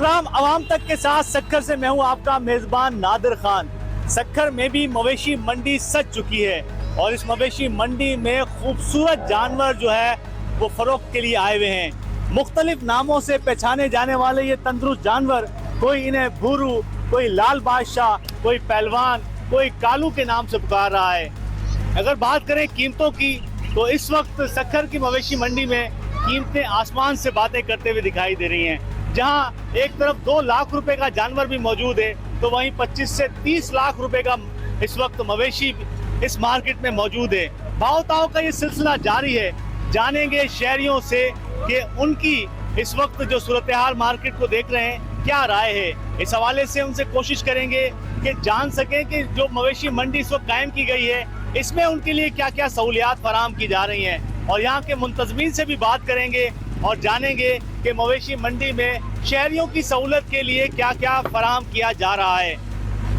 Programme आवाम तक के साथ सक्खर से मैं हूं आपका मेजबान नादिर खान। सक्खर में भी मवेशी मंडी सज चुकी है और इस मवेशी मंडी में खूबसूरत जानवर जो है वो फरोख्त के लिए आए हुए हैं। मुख्तलिफ नामों से पहचाने जाने वाले ये तंदुरुस्त जानवर, कोई इन्हें भूरू, कोई लाल बादशाह, कोई पहलवान, कोई कालू के नाम से पुकार रहा है। अगर बात करें कीमतों की तो इस वक्त सक्खर की मवेशी मंडी में कीमतें आसमान से बातें करते हुए दिखाई दे रही हैं। जहां एक तरफ 2 लाख रुपए का जानवर भी मौजूद है तो वहीं 25 से 30 लाख रुपए का इस वक्त मवेशी इस मार्केट में मौजूद है। भाव ताव का ये सिलसिला जारी है। जानेंगे शहरियों से कि उनकी इस वक्त जो सूरत हाल मार्केट को देख रहे हैं क्या राय है। इस हवाले से उनसे कोशिश करेंगे कि जान सकें कि जो मवेशी मंडी इस वक्त कायम की गई है इसमें उनके लिए क्या क्या सहूलियात फराहम की जा रही हैं, और यहाँ के मुंतजमीन से भी बात करेंगे और जानेंगे कि मवेशी मंडी में शहरियों की सहूलत के लिए क्या क्या फराहम किया जा रहा है।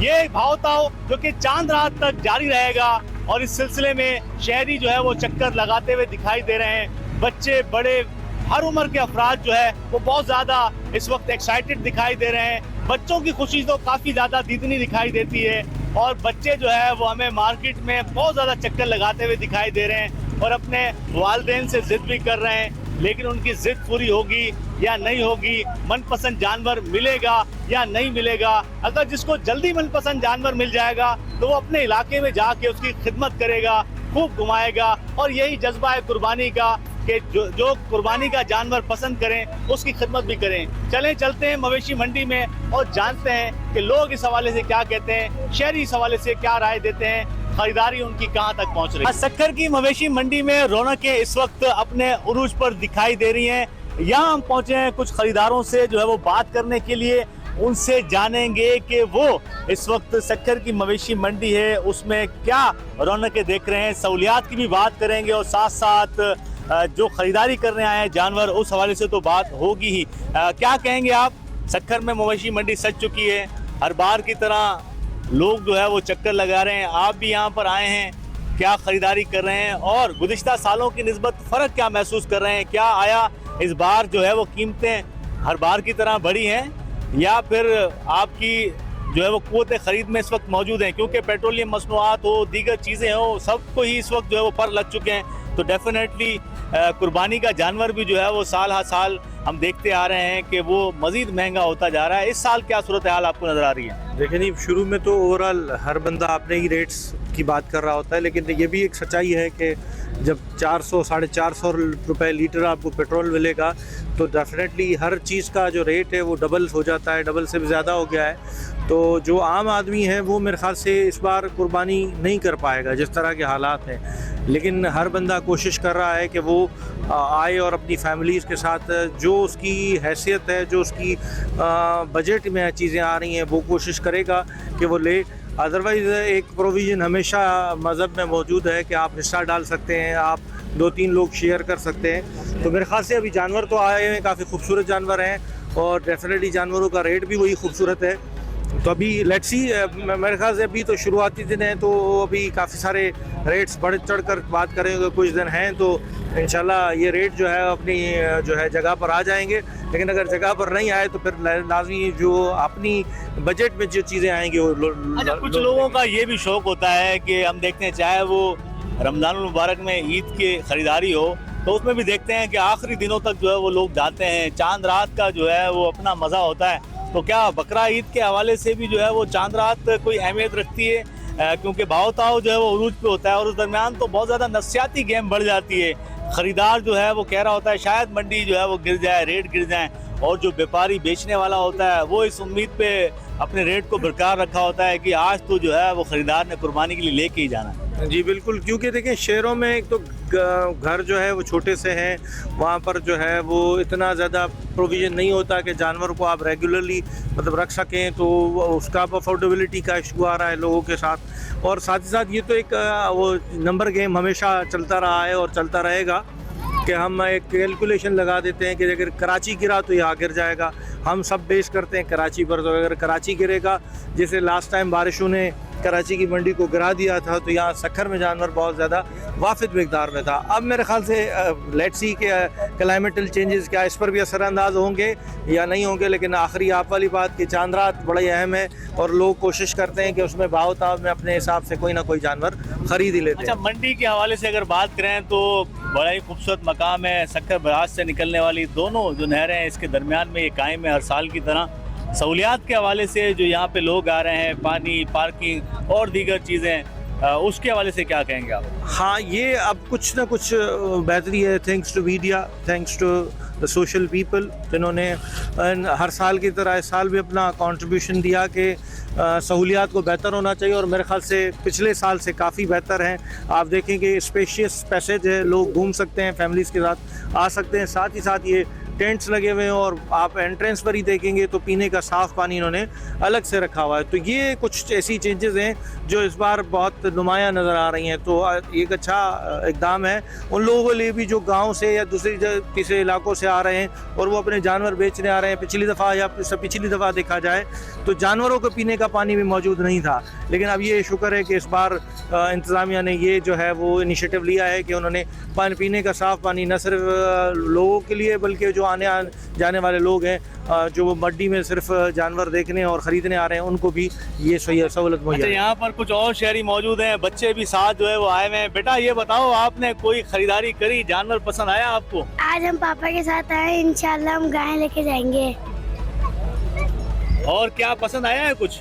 ये भाव ताव जो कि चांद रात तक जारी रहेगा और इस सिलसिले में शहरी जो है वो चक्कर लगाते हुए दिखाई दे रहे हैं। बच्चे बड़े हर उम्र के अफराद जो है वो बहुत ज़्यादा इस वक्त एक्साइटेड दिखाई दे रहे हैं। बच्चों की खुशी तो काफ़ी ज़्यादा दीदनी दिखाई देती है और बच्चे जो है वो हमें मार्केट में बहुत ज़्यादा चक्कर लगाते हुए दिखाई दे रहे हैं और अपने वालिदैन से ज़िद भी कर रहे हैं, लेकिन उनकी ज़िद पूरी होगी या नहीं होगी, मनपसंद जानवर मिलेगा या नहीं मिलेगा। अगर जिसको जल्दी मनपसंद जानवर मिल जाएगा तो वो अपने इलाके में जाके उसकी खिदमत करेगा, खूब घुमाएगा और यही जज्बा है कुर्बानी का कि जो कुर्बानी का जानवर पसंद करें उसकी खिदमत भी करें। चलते हैं मवेशी मंडी में और जानते हैं कि लोग इस हवाले से क्या कहते हैं, शहरी इस हवाले से क्या राय देते हैं, खरीदारी उनकी कहां तक पहुंच रही है। सक्खर की मवेशी मंडी में रौनकें इस वक्त अपने उरूज पर दिखाई दे रही हैं। यहाँ हम पहुंचे हैं कुछ खरीदारों से जो है वो बात करने के लिए। उनसे जानेंगे कि वो इस वक्त सक्खर की मवेशी मंडी है उसमें क्या रौनकें देख रहे हैं, सहूलियात की भी बात करेंगे और साथ साथ जो खरीदारी करने आए हैं जानवर उस हवाले से तो बात होगी ही। क्या कहेंगे आप? सक्खर में मवेशी मंडी सज चुकी है, हर बार की तरह लोग जो है वो चक्कर लगा रहे हैं। आप भी यहाँ पर आए हैं, क्या खरीदारी कर रहे हैं और गुज़िश्ता सालों की निस्बत फ़र्क क्या महसूस कर रहे हैं? क्या आया इस बार जो है वो कीमतें हर बार की तरह बढ़ी हैं या फिर आपकी जो है वो क़ुव्वत ख़रीद में इस वक्त मौजूद हैं? क्योंकि पेट्रोलियम मसनूआत हो, दीगर चीज़ें हो, सबको ही इस वक्त जो है वो पर लग चुके हैं। तो डेफिनेटली कुर्बानी का जानवर भी जो है वो साल हर साल हम देखते आ रहे हैं कि वो मज़ीद महंगा होता जा रहा है। इस साल क्या सूरत हाल आपको नज़र आ रही है? देखिए नहीं, शुरू में तो ओवरऑल हर बंदा अपने ही रेट्स की बात कर रहा होता है, लेकिन ये भी एक सच्चाई है कि जब 400 साढ़े 400 रुपये लीटर आपको पेट्रोल मिलेगा तो डेफिनेटली हर चीज़ का जो रेट है वो डबल हो जाता है, डबल से भी ज़्यादा हो गया है। तो जो आम आदमी है वो मेरे ख्याल से इस बार कुर्बानी नहीं कर पाएगा जिस तरह के हालात हैं, लेकिन हर बंदा कोशिश कर रहा है कि वो आए और अपनी फैमिलीज़ के साथ जो उसकी हैसियत है, जो उसकी बजट में चीज़ें आ रही हैं वो कोशिश करेगा कि वो ले। अदरवाइज़ एक प्रोविज़न हमेशा मज़हब में मौजूद है कि आप हिस्सा डाल सकते हैं, आप 2-3 लोग शेयर कर सकते हैं। तो मेरे ख्याल से अभी जानवर तो आए हैं, काफ़ी खूबसूरत जानवर हैं और डेफिनेटली जानवरों का रेट भी वही खूबसूरत है। तो अभी लेट्स सी, मेरे ख्याल से अभी तो शुरुआती दिन है तो अभी काफ़ी सारे रेट्स बढ़ चढ़ कर बात करेंगे। कुछ दिन हैं तो इंशाल्लाह ये रेट जो है अपनी जो है जगह पर आ जाएंगे, लेकिन अगर जगह पर नहीं आए तो फिर लाजमी जो अपनी बजट में जो चीज़ें आएंगी वो कुछ लोगों का ये भी शौक़ होता है कि हम देखते हैं चाहे वो रमज़ान मुबारक में ईद की ख़रीदारी हो तो उसमें भी देखते हैं कि आखिरी दिनों तक जो है वो लोग जाते हैं। चांद रात का जो है वो अपना मज़ा होता है। तो क्या बकरा ईद के हवाले से भी जो है वो चांद रात कोई अहमियत रखती है? क्योंकि भाव ताव जो है वो उरूज पे होता है और उस दरमियान तो बहुत ज़्यादा नफसियाती गेम बढ़ जाती है। ख़रीदार जो है वो कह रहा होता है शायद मंडी जो है वो गिर जाए, रेट गिर जाए, और जो व्यापारी बेचने वाला होता है वो इस उम्मीद पे अपने रेट को बरकरार रखा होता है कि आज तो जो है वो ख़रीदार ने कुर्बानी के लिए लेके ही जाना है। जी बिल्कुल, क्योंकि देखिए शहरों में एक तो घर जो है वो छोटे से हैं, वहाँ पर जो है वो इतना ज़्यादा प्रोविज़न नहीं होता कि जानवर को आप रेगुलरली मतलब रख सकें, तो उसका अफोर्डेबिलिटी का इशू आ रहा है लोगों के साथ। और साथ ही साथ ये तो एक वो नंबर गेम हमेशा चलता रहा है और चलता रहेगा कि हम एक कैलकुलेशन लगा देते हैं कि अगर कराची गिरा तो यहाँ गिर जाएगा, हम सब बेस करते हैं कराची पर, तो अगर कराची गिरेगा, जैसे लास्ट टाइम बारिशों ने कराची की मंडी को गिरा दिया था, तो यहाँ सक्खर में जानवर बहुत ज़्यादा वाफिद मकदार में था। अब मेरे ख्याल से लेट्स सी के क्लाइमेटल चेंजेस क्या इस पर भी असरानंदाज होंगे या नहीं होंगे, लेकिन आखिरी आप वाली बात कि चांद रात बड़ा ही अहम है और लोग कोशिश करते हैं कि उसमें भाव ताव में अपने हिसाब से कोई ना कोई जानवर खरीद ही लेते हैं। अच्छा, मंडी के हवाले से अगर बात करें तो बड़ा ही खूबसूरत मकाम है। सक्खर बराज से निकलने वाली दोनों जो नहरें हैं इसके दरमियान में ये कायम है हर साल की तरह। सहूलियात के हवाले से जो यहाँ पे लोग आ रहे हैं, पानी, पार्किंग और दीगर चीज़ें, उसके हवाले से क्या कहेंगे आप? हाँ, ये अब कुछ ना कुछ बेहतरी है, thanks to media, thanks to the social people, जिन्होंने हर साल की तरह इस साल भी अपना कंट्रीब्यूशन दिया कि सहूलियात को बेहतर होना चाहिए, और मेरे ख्याल से पिछले साल से काफ़ी बेहतर हैं। आप देखेंगे स्पेशियस पैसेज है, लोग घूम सकते हैं, फैमिलीज़ के साथ आ सकते हैं, साथ ही साथ ये टेंट्स लगे हुए हैं और आप एंट्रेंस पर ही देखेंगे तो पीने का साफ़ पानी इन्होंने अलग से रखा हुआ है। तो ये कुछ ऐसी चेंजेस हैं जो इस बार बहुत नुमायाँ नज़र आ रही हैं, तो एक अच्छा इकदाम है उन लोगों के लिए भी जो गांव से या तीसरे इलाकों से आ रहे हैं और वो अपने जानवर बेचने आ रहे हैं। पिछली दफ़ा देखा जाए तो जानवरों को पीने का पानी भी मौजूद नहीं था, लेकिन अब ये शुक्र है कि इस बार इंतज़ामिया ने ये जो है वो इनिशिएटिव लिया है कि उन्होंने पानी पीने का साफ़ पानी न सिर्फ लोगों के लिए बल्कि जो आने जाने वाले लोग हैं जो मंडी में सिर्फ जानवर देखने और ख़रीदने आ रहे हैं उनको भी ये सहूलत मुहैया। अच्छा, यहाँ पर कुछ और शहरी मौजूद हैं, बच्चे भी साथ जो है वो आए हुए हैं। बेटा ये बताओ, आपने कोई खरीदारी करी, जानवर पसंद आया आपको? आज हम पापा के साथ आए, इंशाल्लाह हम गाय लेके जाएंगे। और क्या पसंद आया है कुछ?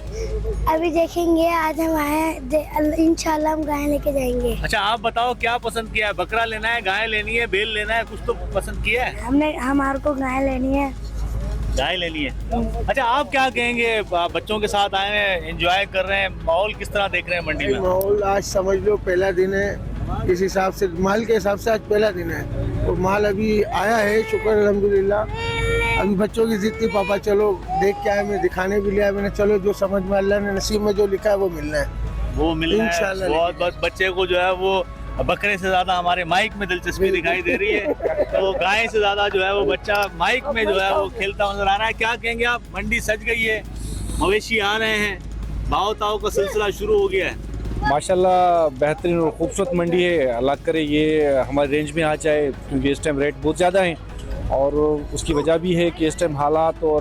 अभी देखेंगे, आज हम आए, इंशाल्लाह हम गाय लेके जाएंगे। अच्छा, आप बताओ क्या पसंद किया है? बकरा लेना है, गाय लेनी है, बैल लेना है, कुछ तो पसंद किया है? हमारे को गाय लेनी है। गाय लेनी है। अच्छा, आप क्या कहेंगे? आप बच्चों के साथ आए हैं, एंजॉय कर रहे हैं, माहौल किस तरह देख रहे हैं मंडी में? माहौल आज समझ लो पहला दिन है, इस हिसाब से माल के हिसाब से आज पहला दिन है और माल अभी आया है, शुक्र अल्हम्दुलिल्लाह। अभी बच्चों की जिद थी, पापा चलो देख के आए, मैं दिखाने भी लिया मैंने, चलो जो समझ में अल्लाह ने नसीब में जो लिखा है वो मिलना है, वो मिलना है। इंशाल्लाह। बहुत बच्चे को जो है वो बकरे से ज्यादा हमारे माइक में दिलचस्पी दिखाई दे रही है, तो गाय से ज्यादा जो है वो बच्चा माइक में जो है वो खेलता नजर आ रहा है। क्या कहेंगे आप? मंडी सज गई है, मवेशी आ रहे हैं, भाव ताव का सिलसिला शुरू हो गया है। माशाल्लाह बेहतरीन और खूबसूरत मंडी है। अल्लाह करे ये हमारे रेंज में आ जाए, क्योंकि इस टाइम रेट बहुत ज़्यादा हैं और उसकी वजह भी है कि इस टाइम हालात और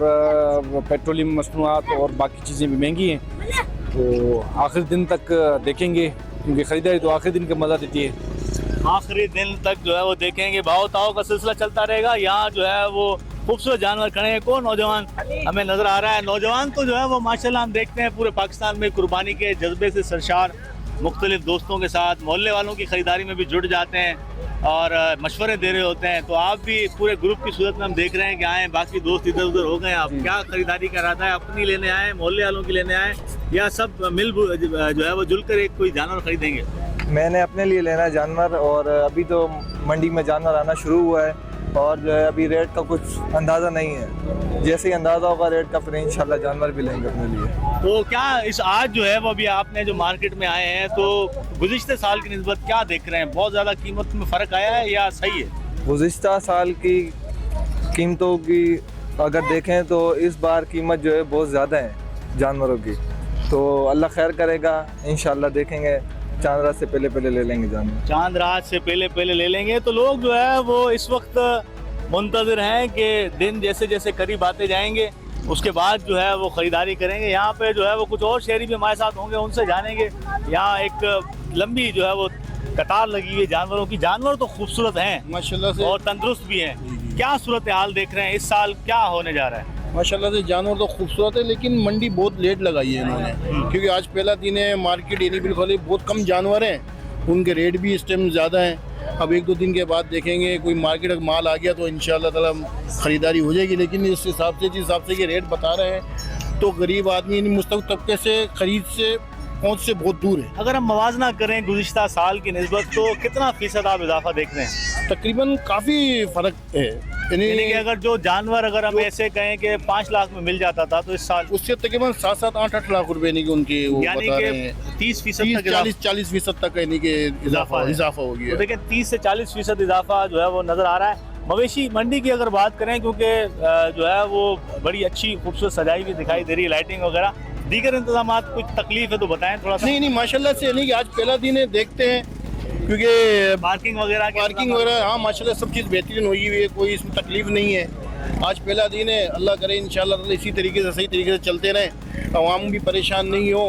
पेट्रोलियम मसनूआत और बाकी चीज़ें भी महंगी हैं। तो आखिरी दिन तक देखेंगे, क्योंकि ख़रीदारी तो आखिरी दिन का मज़ा देती है। आखिरी दिन तक जो है वो देखेंगे, भाव ताव का सिलसिला चलता रहेगा। यहाँ जो है वो खूबसूरत जानवर खड़े हैं। कौन नौजवान हमें नज़र आ रहा है? नौजवान तो जो है वो माशाल्लाह हम देखते हैं पूरे पाकिस्तान में कुर्बानी के जज्बे से सरशार, मुख्तलिफ दोस्तों के साथ, मोहल्ले वालों की ख़रीदारी में भी जुड़ जाते हैं और मशवरे दे रहे होते हैं। तो आप भी पूरे ग्रुप की सूरत में हम देख रहे हैं कि आए, बाकी दोस्त इधर उधर हो गए। आप क्या खरीदारी का इरादा है? अपनी लेने आए, मोहल्ले वालों की लेने आए, या सब मिल जो है वो जुलकर एक कोई जानवर खरीदेंगे? मैंने अपने लिए लेना है जानवर, और अभी तो मंडी में जानवर आना शुरू हुआ है और जो है अभी रेट का कुछ अंदाज़ा नहीं है। जैसे ही अंदाज़ा होगा रेट का फिर इंशाल्लाह जानवर भी लेंगे अपने लिए। तो क्या इस आज जो है वो अभी आपने जो मार्केट में आए हैं तो गुज़िश्ते साल की निस्बत क्या देख रहे हैं? बहुत ज़्यादा कीमत में फ़र्क आया है या सही है? गुज़िश्ता साल की कीमतों की अगर देखें तो इस बार कीमत जो है बहुत ज़्यादा है जानवरों की, तो अल्लाह खैर करेगा, इंशाल्लाह देखेंगे। चांद रात से पहले ले लेंगे जानवर। चांद रात से पहले ले लेंगे। तो लोग जो है वो इस वक्त मुंतज़िर हैं कि दिन जैसे जैसे करीब आते जाएंगे उसके बाद जो है वो ख़रीदारी करेंगे। यहाँ पे जो है वो कुछ और शहरी भी हमारे साथ होंगे, उनसे जानेंगे। यहाँ एक लंबी जो है वो कतार लगी हुई है जानवरों की। जानवर तो खूबसूरत हैं माशाल्लाह से और तंदुरुस्त भी हैं। क्या सूरत हाल देख रहे हैं? इस साल क्या होने जा रहा है? माशाल्लाह से जानवर तो खूबसूरत है, लेकिन मंडी बहुत लेट लगाई है इन्होंने, क्योंकि आज पहला दिन है। मार्केट यानी बिल्कुल बहुत कम जानवर हैं, उनके रेट भी इस टाइम ज़्यादा हैं। अब एक दो दिन के बाद देखेंगे, कोई मार्केट का माल आ गया तो इंशाल्लाह ताला ख़रीदारी हो जाएगी। लेकिन इस हिसाब से जिस हिसाब से ये रेट बता रहे हैं तो गरीब आदमी मुस्तक़बिल तबके से खरीद से पहुँच से बहुत दूर है। अगर हम मवाजना करें गुज़िश्ता साल की निस्बत तो कितना फ़ीसद आप इजाफा देख रहे हैं? तकरीबन काफ़ी फ़र्क है। यानी कि अगर जो जानवर अगर हम ऐसे कहें कि 5 लाख में मिल जाता था तो इस साल उससे तकरीबन 7-8 लाख रुपए यानी कि उनकी वो यानी बता कि रहे हैं 30% 40% तक यानी कि इजाफा हो गया। तो देखिए 30 से 40% इजाफा जो है वो नज़र आ रहा है। मवेशी मंडी की अगर बात करें, क्योंकि जो है वो बड़ी अच्छी खूबसूरत सजाई हुई दिखाई दे रही है, लाइटिंग वगैरह, दीगर इंतजाम कुछ तकलीफ है तो बताएं थोड़ा सा। नहीं माशाल्लाह से नहीं कि आज पहला दिन है, देखते हैं क्योंकि पार्किंग वगैरह हाँ माशाल्लाह सब चीज़ बेहतरीन हुई हुई है, कोई इसमें तकलीफ नहीं है। आज पहला दिन है, अल्लाह करे इंशाल्लाह इसी तरीके से सही तरीके से चलते रहें, आवाम भी परेशान नहीं हो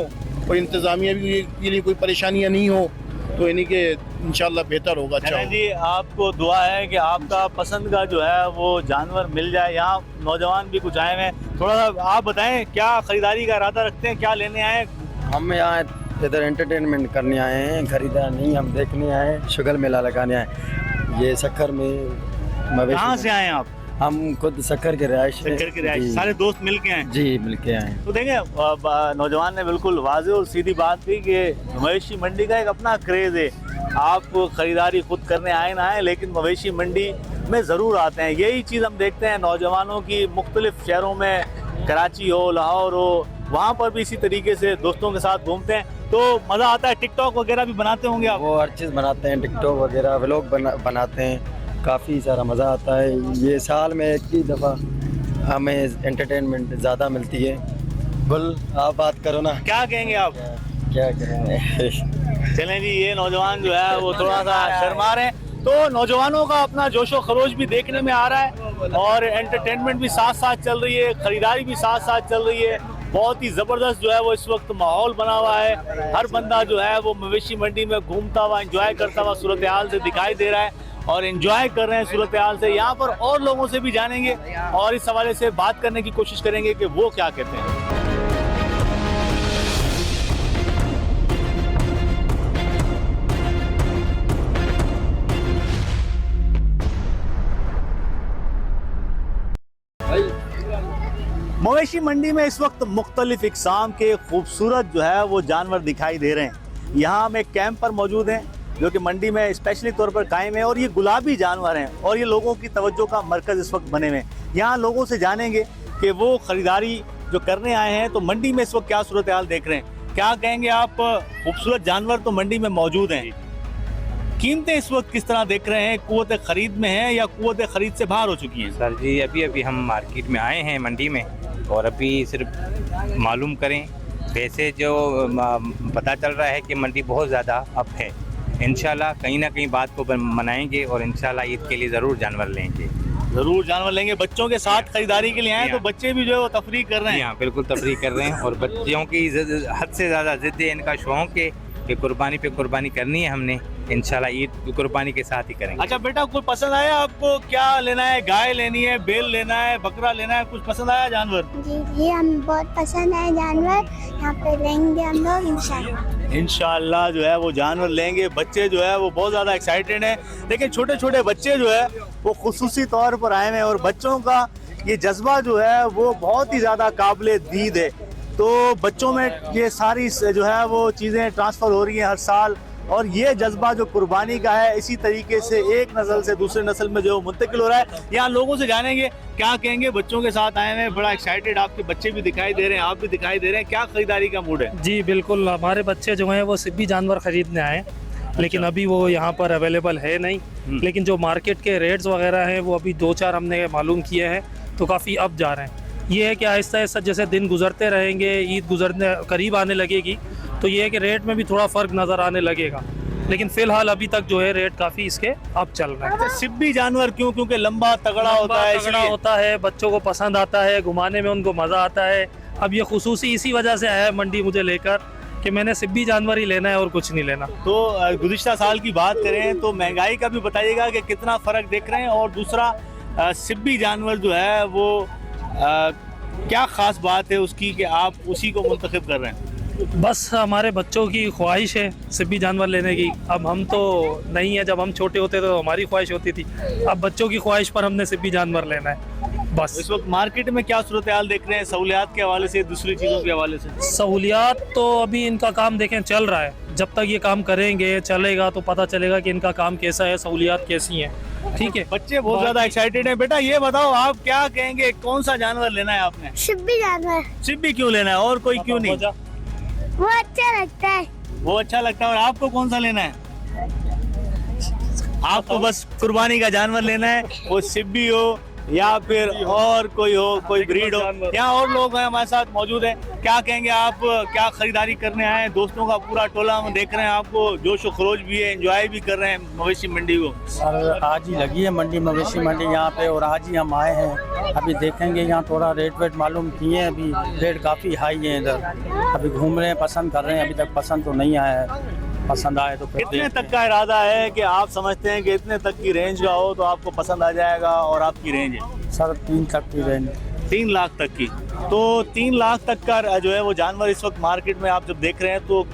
और इंतज़ामिया भी के लिए कोई परेशानियाँ नहीं हो, तो यानी कि इंशाल्लाह बेहतर होगा। अच्छा जी, आपको दुआ है कि आपका पसंद का जो है वो जानवर मिल जाए। यहाँ नौजवान भी कुछ आए हैं, थोड़ा सा आप बताएं क्या खरीदारी का इरादा रखते हैं, क्या लेने आए? हम यहाँ इधर एंटरटेनमेंट करने आए हैं, खरीदार नहीं, हम देखने आए हैं, शुगर मेला लगाने आए। ये सक्खर में कहाँ से आए हैं आप? हम खुद सक्खर के रहायश सारे दोस्त मिल के आए? जी मिल के आए। तो देखें नौजवान ने बिल्कुल वाज़ेह और सीधी बात की कि मवेशी मंडी का एक अपना क्रेज़ है, आप खरीदारी खुद करने आए ना आए लेकिन मवेशी मंडी में ज़रूर आते हैं। यही चीज़ हम देखते हैं नौजवानों की, मुख्तलिफ शहरों में, कराची हो, लाहौर हो, वहाँ पर भी इसी तरीके से दोस्तों के साथ घूमते हैं तो मज़ा आता है। टिकटॉक वगैरह भी बनाते होंगे आप? वो हर चीज़ बनाते हैं, टिकटॉक वगैरह व्लॉग बनाते हैं, काफ़ी सारा मज़ा आता है। ये साल में एक ही दफ़ा हमें एंटरटेनमेंट ज़्यादा मिलती है। गुल आप बात करो ना, क्या कहेंगे आप? क्या करेंगे। चलें जी, ये नौजवान जो है वो थोड़ा सा शर्मा रहे हैं, तो नौजवानों का अपना जोशो खरोश भी देखने में आ रहा है और एंटरटेनमेंट भी साथ साथ चल रही है, खरीदारी भी साथ साथ चल रही है। बहुत ही ज़बरदस्त जो है वो इस वक्त माहौल बना हुआ है। हर बंदा जो है वो मवेशी मंडी में घूमता हुआ, एंजॉय करता हुआ सूरत हाल से दिखाई दे रहा है और एंजॉय कर रहे हैं सूरत हाल से। यहाँ पर और लोगों से भी जानेंगे और इस हवाले से बात करने की कोशिश करेंगे कि वो क्या कहते हैं। मवेशी मंडी में इस वक्त मुख्तलिफ इकसाम के खूबसूरत जो है वो जानवर दिखाई दे रहे हैं। यहाँ हम एक कैंप पर मौजूद हैं जो कि मंडी में स्पेशली तौर पर कायम है और ये गुलाबी जानवर हैं और ये लोगों की तवज्जो का मरकज़ इस वक्त बने हुए हैं। यहाँ लोगों से जानेंगे कि वो ख़रीदारी जो करने आए हैं तो मंडी में इस वक्त क्या सूरत हाल देख रहे हैं, क्या कहेंगे आप? खूबसूरत जानवर तो मंडी में मौजूद हैं, कीमतें इस वक्त किस तरह देख रहे हैं? कुव्वत ख़रीद में है या कुव्वत ख़रीद से बाहर हो चुकी हैं? सर जी अभी हम मार्केट में आए हैं मंडी में और अभी सिर्फ मालूम करें, वैसे जो पता चल रहा है कि मंडी बहुत ज़्यादा अप है। इंशाल्लाह कहीं ना कहीं बात को मनाएंगे और इंशाल्लाह ईद के लिए ज़रूर जानवर लेंगे। ज़रूर जानवर लेंगे। बच्चों के साथ खरीदारी के लिए आए तो बच्चे भी जो है वो तफरीह कर रहे हैं? हाँ बिल्कुल तफरीह कर रहे हैं और बच्चों की हद से ज़्यादा ज़िद है, इनका शौक़ है कि कुर्बानी पे कुर्बानी करनी है हमने, इंशाल्लाह ईद कुर्बानी के साथ ही करेंगे। अच्छा बेटा, कोई पसंद आया आपको? क्या लेना है? गाय लेनी है, बैल लेना है, बकरा लेना है? कुछ पसंद आया जानवर? जी हम बहुत पसंद है जानवर, यहाँ पे लेंगे हम लोग इंशाल्लाह। इंशाल्लाह जो है वो जानवर लेंगे। बच्चे जो है वो बहुत ज़्यादा एक्साइटेड हैं, लेकिन छोटे छोटे बच्चे जो है वो खुसूसी तौर पर आए हैं और बच्चों का ये जज्बा जो है वो बहुत ही ज़्यादा काबिल दीद है। तो बच्चों में ये सारी जो है वो चीज़ें ट्रांसफ़र हो रही हैं हर साल और ये जज्बा जो कुर्बानी का है इसी तरीके से एक नस्ल से दूसरे नस्ल में जो मुंतकिल हो रहा है। यहाँ लोगों से जानेंगे क्या कहेंगे। बच्चों के साथ आए हैं, बड़ा एक्साइटेड, आपके बच्चे भी दिखाई दे रहे हैं, आप भी दिखाई दे रहे हैं, क्या खरीदारी का मूड है? जी बिल्कुल, हमारे बच्चे जो हैं वो सिब्बी जानवर ख़रीदने आए हैं, लेकिन अभी वो यहाँ पर अवेलेबल है नहीं। लेकिन जो मार्केट के रेट्स वगैरह हैं वो अभी 2-4 हमने मालूम किए हैं तो काफ़ी अप जा रहे हैं। ये है कि आहिस्ता आहिस्ता जैसे दिन गुजरते रहेंगे, ईद गुजरने करीब आने लगेगी तो ये है कि रेट में भी थोड़ा फ़र्क नज़र आने लगेगा, लेकिन फ़िलहाल अभी तक जो है रेट काफ़ी इसके अप चल रहा है। सिब्बी जानवर क्यों? क्योंकि लंबा तगड़ा होता है, तगड़ा होता है, बच्चों को पसंद आता है, घुमाने में उनको मज़ा आता है। अब ये खुसूसी इसी वजह से आया है मंडी मुझे लेकर कि मैंने सिब्बी जानवर ही लेना है और कुछ नहीं लेना। तो गुज़िश्ता साल की बात करें तो महंगाई का भी बताइएगा कि कितना फ़र्क देख रहे हैं, और दूसरा सिब्बी जानवर जो है वो क्या ख़ास बात है उसकी कि आप उसी को मुंतखब कर रहे हैं? बस हमारे बच्चों की ख्वाहिश है सिब्बी जानवर लेने की। अब हम तो नहीं है, जब हम छोटे होते तो हमारी ख्वाहिश होती थी, अब बच्चों की ख्वाहिश पर हमने सिब्बी जानवर लेना है बस। इस वक्त मार्केट में क्या सूरत हाल देख रहे हैं, सहूलियात के हवाले से, दूसरी चीज़ों के हवाले से? सहूलियात तो अभी इनका काम देखें चल रहा है, जब तक ये काम करेंगे चलेगा तो पता चलेगा कि इनका काम कैसा है, सहूलियात कैसी हैं। ठीक है, बच्चे बहुत ज़्यादा एक्साइटेड हैं। बेटा ये बताओ आप क्या कहेंगे, कौन सा जानवर लेना है आपने? सिब्बी जानवर। सिब्बी क्यों लेना है और कोई क्यों नहीं? वो अच्छा लगता है। वो अच्छा लगता है। और आपको कौन सा लेना है? आपको बस कुर्बानी का जानवर लेना है, वो सिब्बी हो या फिर और कोई हो, कोई ब्रीड हो। यहाँ और लोग हैं हमारे साथ मौजूद हैं। क्या कहेंगे आप, क्या खरीदारी करने आए हैं? दोस्तों का पूरा टोला हम देख रहे हैं, आपको जोश व खरोश भी है, एंजॉय भी कर रहे हैं मवेशी मंडी को। सर आज ही लगी है मंडी, मवेशी मंडी यहाँ पे, और आज ही हम आए हैं। अभी देखेंगे यहाँ थोड़ा रेट वेट मालूम किए हैं, अभी रेट काफ़ी हाई है इधर। अभी घूम रहे हैं, पसंद कर रहे हैं, अभी तक पसंद तो नहीं आया है। पसंद आए तो फिर कितने तक का इरादा है कि आप समझते हैं कि इतने तक की रेंज का हो तो आपको पसंद आ जाएगा? और आपकी रेंज है सर 3 तक की रेंज, 3 लाख तक की। तो 3 लाख तक का जो है वो जानवर इस वक्त मार्केट में आप जब देख रहे हैं तो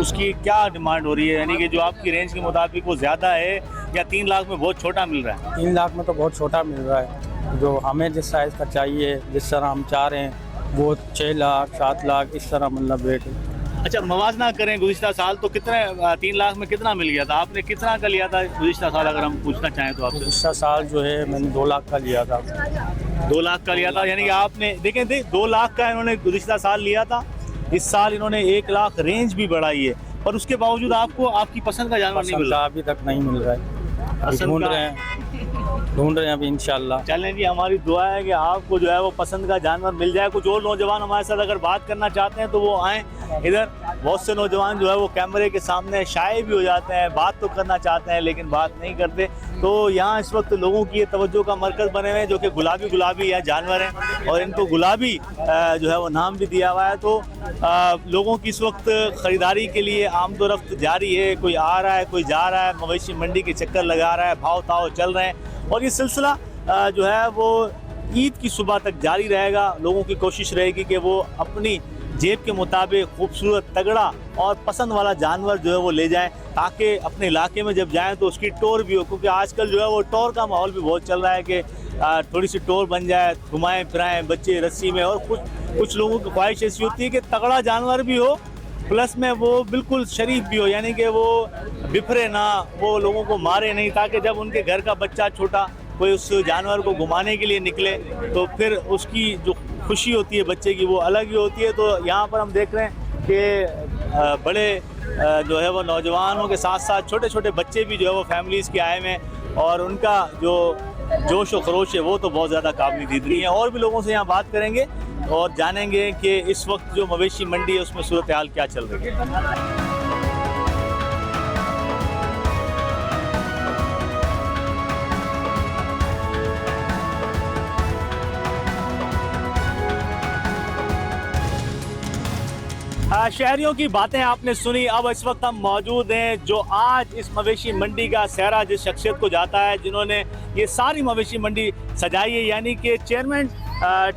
उसकी क्या डिमांड हो रही है? यानी कि जो आपकी रेंज के मुताबिक वो ज़्यादा है या 3 लाख में बहुत छोटा मिल रहा है? 3 लाख में तो बहुत छोटा मिल रहा है। जो हमें जिस साइज़ का चाहिए, जिस तरह हम चाह रहे हैं, वो 6 लाख 7 लाख इस तरह मतलब रेट है। अच्छा, मवाजना करें गुज़िश्ता साल तो कितने 3 लाख में कितना मिल गया था? आपने कितना का लिया था गुज़िश्ता साल, अगर हम पूछना चाहें तो आपसे? गुज़िश्ता साल जो है मैंने 2 लाख का लिया था। 2 लाख का लिया था, यानी कि आपने देखें 2 लाख का इन्होंने गुज़िश्ता साल लिया था। इस साल इन्होंने 1 लाख रेंज भी बढ़ाई है, पर उसके बावजूद आपको आपकी पसंद का जानवर नहीं मिल रहा। अभी तक नहीं मिल रहा है, ढूंढ रहे हैं अभी इंशाल्लाह। चलें जी, हमारी दुआ है कि आपको जो है वो पसंद का जानवर मिल जाए। कुछ और नौजवान हमारे साथ अगर बात करना चाहते हैं तो वो आएँ इधर। बहुत से नौजवान जो है वो कैमरे के सामने शाये भी हो जाते हैं, बात तो करना चाहते हैं लेकिन बात नहीं करते। तो यहाँ इस वक्त लोगों की ये तवज्जो का मरकज़ बने हुए हैं जो कि गुलाबी या जानवर हैं, और इनको गुलाबी जो है वो नाम भी दिया हुआ है। तो लोगों की इस वक्त ख़रीदारी के लिए आमदोरफ्त जारी है, कोई आ रहा है, कोई जा रहा है, मवेशी मंडी के चक्कर लगा रहा है, भाव ताव चल रहे हैं। और ये सिलसिला जो है वो ईद की सुबह तक जारी रहेगा। लोगों की कोशिश रहेगी कि वो अपनी जेब के मुताबिक खूबसूरत, तगड़ा और पसंद वाला जानवर जो है वो ले जाएं, ताकि अपने इलाके में जब जाएं तो उसकी टोर भी हो। क्योंकि आजकल जो है वो टोर का माहौल भी बहुत चल रहा है कि थोड़ी सी टोर बन जाए, घुमाएं फिराएं बच्चे रस्सी में। और कुछ लोगों की ख्वाहिश ऐसी होती है कि तगड़ा जानवर भी हो, प्लस में वो बिल्कुल शरीफ भी हो, यानी कि वो बिफरे ना, वो लोगों को मारे नहीं, ताकि जब उनके घर का बच्चा छोटा कोई उस जानवर को घुमाने के लिए निकले तो फिर उसकी जो खुशी होती है बच्चे की वो अलग ही होती है। तो यहाँ पर हम देख रहे हैं कि बड़े जो है वो नौजवानों के साथ साथ छोटे छोटे बच्चे भी जो है वो फैमिलीज़ के आए हुए हैं, और उनका जो जोश व खरोश है वो तो बहुत ज़्यादा काबिल दीदनी है। और भी लोगों से यहाँ बात करेंगे और जानेंगे कि इस वक्त जो मवेशी मंडी है उसमें सूरत हाल क्या चल रही है। शहरियों की बातें आपने सुनी। अब इस वक्त हम मौजूद हैं जो आज इस मवेशी मंडी का सहरा जिस शख्सियत को जाता है, जिन्होंने ये सारी मवेशी मंडी सजाई है, यानी कि चेयरमैन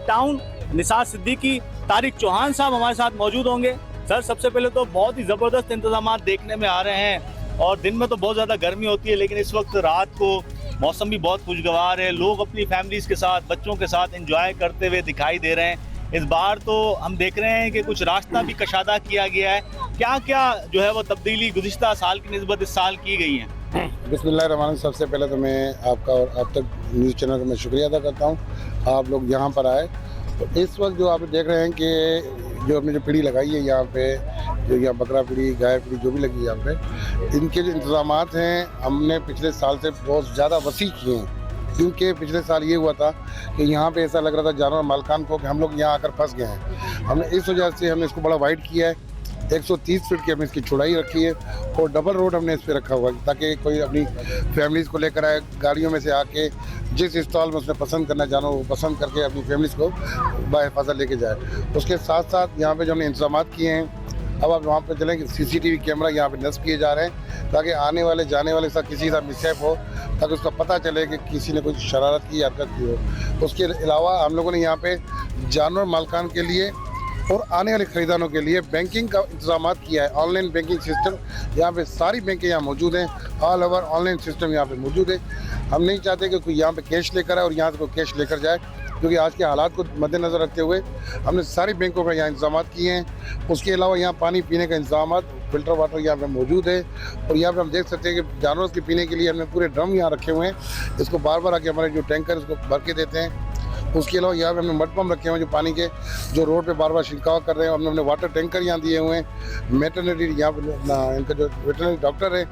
टाउन निसार सिद्दीकी तारिक चौहान साहब हमारे साथ मौजूद होंगे। सर, सबसे पहले तो बहुत ही ज़बरदस्त इंतजाम देखने में आ रहे हैं, और दिन में तो बहुत ज़्यादा गर्मी होती है, लेकिन इस वक्त रात को मौसम भी बहुत खुशगवार है। लोग अपनी फैमिलीज़ के साथ, बच्चों के साथ एंजॉय करते हुए दिखाई दे रहे हैं। इस बार तो हम देख रहे हैं कि कुछ रास्ता भी कशादा किया गया है। क्या क्या जो है वो तब्दीली गुज़िश्ता साल की निस्बत इस साल की गई हैं? बिस्मिल्लाहिर्रहमानिर्रहीम। सबसे पहले तो मैं आपका और अब तक न्यूज़ चैनल का मैं शुक्रिया अदा करता हूँ, आप लोग यहाँ पर आए। तो इस वक्त जो आप देख रहे हैं कि जो हमने जो पीढ़ी लगाई है यहाँ पे, जो यहाँ बकरा पीढ़ी, गाय पीढ़ी जो भी लगी है यहाँ पे, इनके जो इंतज़ामात हैं हमने पिछले साल से बहुत ज़्यादा वसी किए हैं। क्योंकि पिछले साल ये हुआ था कि यहाँ पे ऐसा लग रहा था जानवर मालकान को कि हम लोग यहाँ आकर फंस गए हैं। हमने इस वजह से हमने इसको बड़ा वाइड किया है, 130 फीट की हमने इसकी चौड़ाई रखी है, और डबल रोड हमने इस पर रखा हुआ है ताकि कोई अपनी फैमिलीज़ को लेकर आए, गाड़ियों में से आके जिस स्टॉल में उसने पसंद करना जानवर वो पसंद करके अपनी फैमिलीज़ को बाहिफाजत लेके जाए। उसके साथ साथ यहाँ पे जो हमने इंतजाम किए हैं, अब आप वहाँ पे चलें कि CCTV कैमरा यहाँ पे नस्ब किए जा रहे हैं, ताकि आने वाले जाने वाले के साथ किसी का मिसहैप हो, ताकि उसका पता चले कि किसी ने कोई शरारत की, हरकत की हो। उसके अलावा हम लोगों ने यहाँ पे जानवर मालकान के लिए और आने वाले ख़रीदारों के लिए बैंकिंग का इंतजाम किया है। ऑनलाइन बैंकिंग सिस्टम यहाँ पे सारी बैंकें यहाँ मौजूद हैं, ऑल ओवर ऑनलाइन सिस्टम यहाँ पे मौजूद है। हम नहीं चाहते कि कोई यहाँ पे कैश लेकर आए और यहाँ से कोई कैश लेकर जाए, क्योंकि आज के हालात को मद्देनज़र रखते हुए हमने सारी बैंकों का यहाँ इंतजाम किए हैं। उसके अलावा यहाँ पानी पीने का इंतजाम, फ़िल्टर वाटर यहाँ पे मौजूद है, और यहाँ पे हम देख सकते हैं कि जानवरों के पीने के लिए हमने पूरे ड्रम यहाँ रखे हुए हैं। इसको बार बार आके हमारे जो टैंकर इसको भर के देते हैं। उसके अलावा यहाँ पे हमने मड पम्प रखे हुए हैं जो पानी के जो रोड पे बार बार छिड़काव कर रहे हैं। हमने वाटर टैंकर यहाँ दिए हुए हैं। वेटरनरी यहाँ पे इनका जो वेटरनरी डॉक्टर है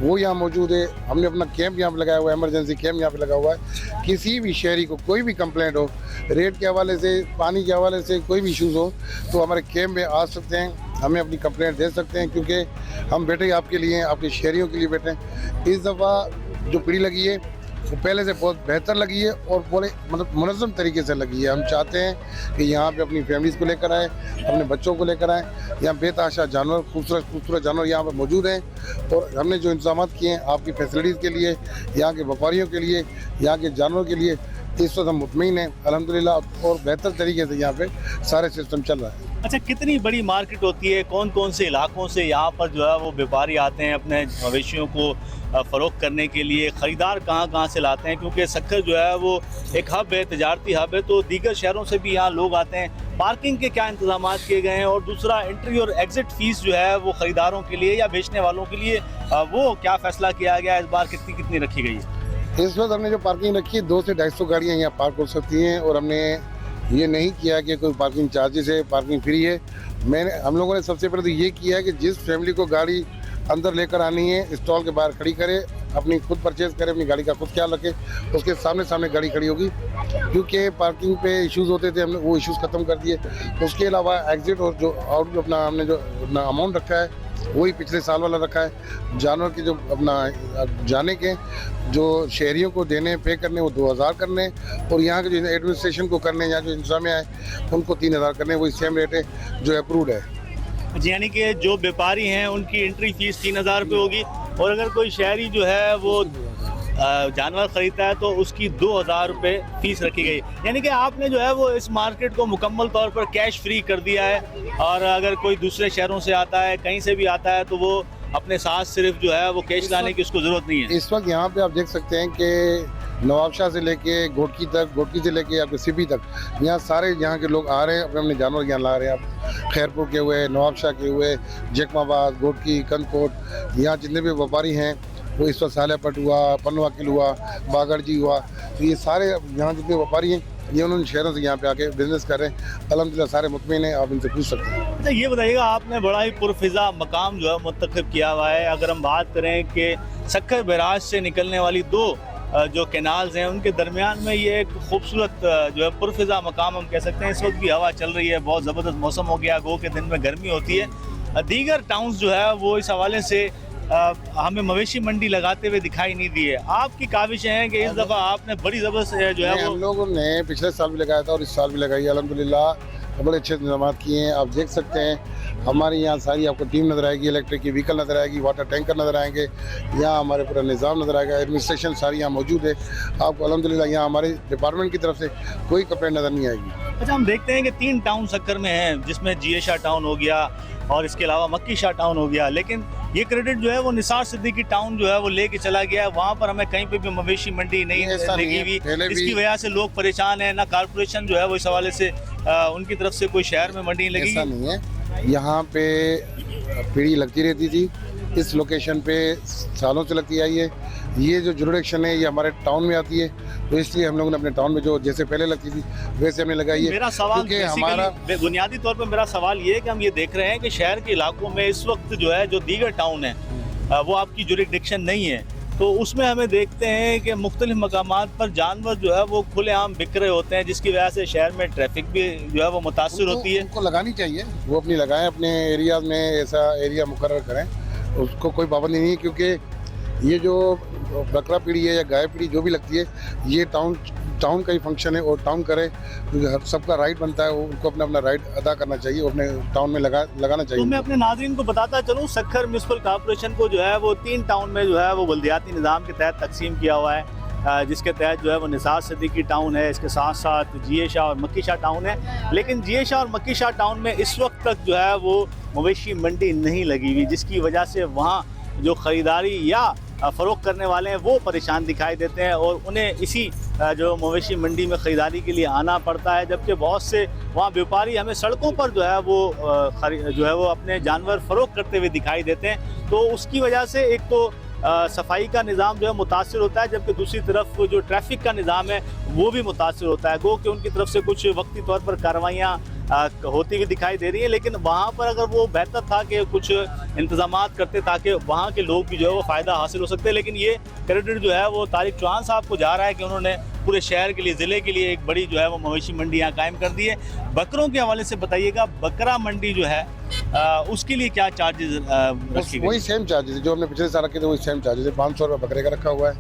वो यहाँ मौजूद है। हमने अपना कैंप यहाँ पे लगाया हुआ है, इमरजेंसी कैंप यहाँ पे लगा हुआ है। किसी भी शहरी को कोई भी कंप्लेंट हो, रेट के हवाले से, पानी के हवाले से कोई भी इश्यूज़ हो, तो हमारे कैंप में आ सकते हैं, हमें अपनी कंप्लेंट दे सकते हैं, क्योंकि हम बैठे आपके लिए हैं, आपके शहरियों के लिए बैठे हैं। इस दफ़ा जो पीढ़ी लगी है वो पहले से बहुत बेहतर लगी है और पूरे मतलब मुनज़्ज़म तरीके से लगी है। हम चाहते हैं कि यहाँ पे अपनी फैमिलीज़ को लेकर आएँ, अपने बच्चों को लेकर आएँ। यहाँ बेतहाशा जानवर, खूबसूरत खूबसूरत जानवर यहाँ पर मौजूद हैं और हमने जो इंतजाम किए हैं आपकी फैसिलिटीज़ के लिए, यहाँ के व्यापारियों के लिए, यहाँ के जानवरों के लिए, इस वक्त हम मुतमईन हैं अल्हम्दुलिल्लाह और बेहतर तरीके से यहाँ पे सारे सिस्टम चल रहा है। अच्छा, कितनी बड़ी मार्केट होती है? कौन कौन से इलाकों से यहाँ पर जो है वो व्यापारी आते हैं अपने मवेशियों को फ़रोख्त करने के लिए? ख़रीदार कहाँ कहाँ से लाते हैं? क्योंकि सक्कर जो है वो एक हब है, तजारती हब है, तो दीगर शहरों से भी यहाँ लोग आते हैं। पार्किंग के क्या इंतजाम किए गए हैं? और दूसरा, एंट्री और एग्ज़िट फ़ीस जो है वो ख़रीदारों के लिए या बेचने वालों के लिए वो क्या फ़ैसला किया गया इस बार? कितनी कितनी रखी गई है? इस वक्त हमने जो पार्किंग रखी है 200 से 250 गाड़ियाँ यहाँ पार्क हो सकती हैं और हमने ये नहीं किया कि कोई पार्किंग चार्जेस है, पार्किंग फ्री है। हम लोगों ने सबसे पहले तो ये किया है कि जिस फैमिली को गाड़ी अंदर लेकर आनी है स्टॉल के बाहर खड़ी करे, अपनी खुद परचेज़ करे, अपनी गाड़ी का खुद ख्याल रखे, उसके सामने सामने गाड़ी खड़ी होगी, क्योंकि पार्किंग पे इश्यूज़ होते थे, हमने वो इश्यूज़ ख़त्म कर दिए। उसके अलावा एग्ज़िट और जो आउट अपना हमने जो अपना अमाउंट रखा है वही पिछले साल वाला रखा है। जानवर के जो अपना जाने के जो शहरियों को देने पे करने वो 2000 करने, और यहाँ के जो एडमिनिस्ट्रेशन को करने, यहाँ जो इंतजामिया है उनको 3000 करने, वही सेम रेट है जो अप्रूव्ड है। यानी कि जो व्यापारी हैं उनकी एंट्री फीस 3000 रुपये होगी, और अगर कोई शहरी जो है वो जानवर ख़रीदता है तो उसकी 2000 रुपये फ़ीस रखी गई। यानी कि आपने जो है वो इस मार्केट को मुकम्मल तौर पर कैश फ्री कर दिया है, और अगर कोई दूसरे शहरों से आता है, कहीं से भी आता है, तो वो अपने साथ सिर्फ जो है वो कैश लाने की उसको ज़रूरत नहीं है। इस वक्त यहाँ पे आप देख सकते हैं कि नवाबशाह से लेके घोटकी तक, घोटकी से लेके आपके सिपी तक, यहाँ सारे यहाँ के लोग आ रहे हैं, अपने अपने जानवर यहाँ ला रहे हैं। आप खैरपुर के हुए, नवाबशाह के हुए, जैकमाबाद, घोटकी, कंदकोट, यहाँ जितने भी व्यापारी हैं वो इस वक्त सालेपट हुआ, पनवाकिल हुआ, बागड़जी हुआ, तो ये सारे यहाँ जितने व्यापारी हैं ये उन्होंने शहरों से यहाँ पे आके बिजनेस कर रहे हैं। अल्हम्दुलिल्लाह सारे मुतमईन हैं, आप इनसे पूछ सकते हैं। अच्छा, ये बताइएगा, आपने बड़ा ही पुरफिज़ा मकाम जो है मुंतखब किया हुआ है। अगर हम बात करें कि सक्कर बैराज से निकलने वाली 2 जो कैनाल्स हैं उनके दरमियान में ये एक खूबसूरत जो है पुरफिज़ा मकाम हम कह सकते हैं। इस वक्त भी हवा चल रही है, बहुत ज़बरदस्त मौसम हो गया, गो के दिन में गर्मी होती है। दीगर टाउन्स जो है वो इस हवाले से हमें मवेशी मंडी लगाते हुए दिखाई नहीं दी है। आपकी काविशें हैं कि इस दफ़ा आपने बड़ी ज़बरदस्त जो है वो, हम लोगों ने पिछले साल भी लगाया था और इस साल भी लगाई है अल्हम्दुलिल्लाह, बड़े अच्छे इंतजाम किए हैं। आप देख सकते हैं हमारे यहाँ सारी आपको टीम नज़र आएगी, इलेक्ट्रिक की व्हीकल नज़र आएगी, वाटर टैंकर नज़र आएंगे, यहाँ हमारे पूरा निज़ाम नज़र आएगा, एडमिनिस्ट्रेशन सारी यहाँ मौजूद है। आपको अल्हम्दुलिल्लाह यहाँ हमारे डिपार्टमेंट की तरफ से कोई कंप्लेंट नज़र नहीं आएगी। अच्छा, हम देखते हैं कि 3 टाउन सक्कर में हैं, जिसमें जिएशा टाउन हो गया और इसके अलावा मक्की शाह टाउन हो गया, लेकिन ये क्रेडिट जो है वो निसार सिद्दीकी टाउन जो है वो लेके चला गया है। वहाँ पर हमें कहीं पे भी मवेशी मंडी नहीं लगी हुई, इसकी वजह से लोग परेशान हैं। ना कारपोरेशन जो है वो इस हवाले से उनकी तरफ से कोई शहर में मंडी नहीं लगी। ऐसा नहीं है, यहाँ पे पीढ़ी लगती रहती थी, इस लोकेशन पे सालों से लगती आई है। ये जो जुरिडिक्शन है ये हमारे टाउन में आती है, तो इसलिए हम लोगों ने अपने टाउन में जो जैसे पहले लगती थी वैसे हमने लगाई है। मेरा सवाल हमारा बुनियादी तौर पर मेरा सवाल ये है कि हम ये देख रहे हैं कि शहर के इलाकों में इस वक्त जो है जो दीगर टाउन है वो आपकी जुरिडिक्शन नहीं है, तो उसमें हमें देखते हैं कि मुख्तलिफ मकामात पर जानवर जो है वो खुलेआम बिक रहे होते हैं, जिसकी वजह से शहर में ट्रैफिक भी जो है वो मुतासिर होती है। उनको लगानी चाहिए, वो अपनी लगाएं, अपने एरिया में ऐसा एरिया मुकर्रर करें, उसको कोई पाबंदी नहीं है, क्योंकि ये जो बकरा पीढ़ी है या गाय पीढ़ी जो भी लगती है ये टाउन का ही फंक्शन है और टाउन करे, क्योंकि सबका राइट बनता है, उनको अपना अपना राइट अदा करना चाहिए, अपने टाउन में लगाना चाहिए। तो मैं अपने नाज़रीन को बताता चलूँ, सक्कर म्यूनसिपल कॉर्पोरेशन को जो है वो 3 टाउन में जो है वो बल्दियाती निज़ाम के तहत तकसीम किया हुआ है, जिसके तहत जो है वो निसार सिद्दीकी टाउन है, इसके साथ साथ जिएशा और मक्की शाह टाउन है। लेकिन जिएशा और मक्की शाह टाउन में इस वक्त तक जो है वो मवेशी मंडी नहीं लगी हुई, जिसकी वजह से वहाँ जो ख़रीदारी या फ़रोख्त करने वाले हैं वो परेशान दिखाई देते हैं और उन्हें इसी जो मवेशी मंडी में ख़रीदारी के लिए आना पड़ता है, जबकि बहुत से वहाँ व्यापारी हमें सड़कों पर जो है वो अपने जानवर फ़रोख्त करते हुए दिखाई देते हैं। तो उसकी वजह से एक तो सफाई का निज़ाम जो है मुतासिर होता है, जबकि दूसरी तरफ जो ट्रैफिक का निज़ाम है वो भी मुतासिर होता है। गो कि उनकी तरफ से कुछ वक्ती तौर पर कार्रवाइयाँ होती हुई दिखाई दे रही है, लेकिन वहाँ पर अगर वो बेहतर था कि कुछ इंतजामात करते ताकि वहाँ के लोग भी जो है वो फ़ायदा हासिल हो सकते हैं। लेकिन ये क्रेडिट जो है वो तारिक चौहान साहब को जा रहा है कि उन्होंने पूरे शहर के लिए, ज़िले के लिए एक बड़ी जो है वो मवेशी मंडी यहाँ कायम कर दी है। बकरों के हवाले से बताइएगा, बकरा मंडी जो है उसके लिए क्या चार्जेस रखी गई? वही सेम चार्जेस जो हमने पिछले साल रखे थे, वही सेम चार्जेस है। 500 रुपये बकरे का रखा हुआ है,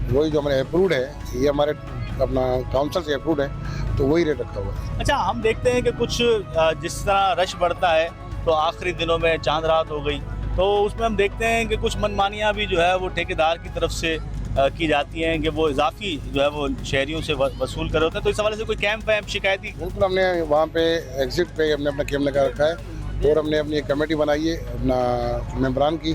वही जो हमारे अप्रूव्ड है, ये हमारे अपना काउंसिल से अप्रूव्ड है, तो वही रेट रखा हुआ है। अच्छा, हम देखते हैं कि कुछ जिस तरह रश बढ़ता है तो आखिरी दिनों में चांद रात हो गई तो उसमें हम देखते हैं कि कुछ मनमानियाँ भी जो है वो ठेकेदार की तरफ से की जाती हैं कि वो इजाफी जो है वो शहरियों से वसूल कर होते हैं। तो इस हवाले से कोई कैंप वैम्प शिकायती? बिल्कुल, हमने वहाँ पे एग्जिट पे हमने अपना कैंप लगा रखा है और हमने अपनी एक कमेटी बनाई है अपना मेंबरान की,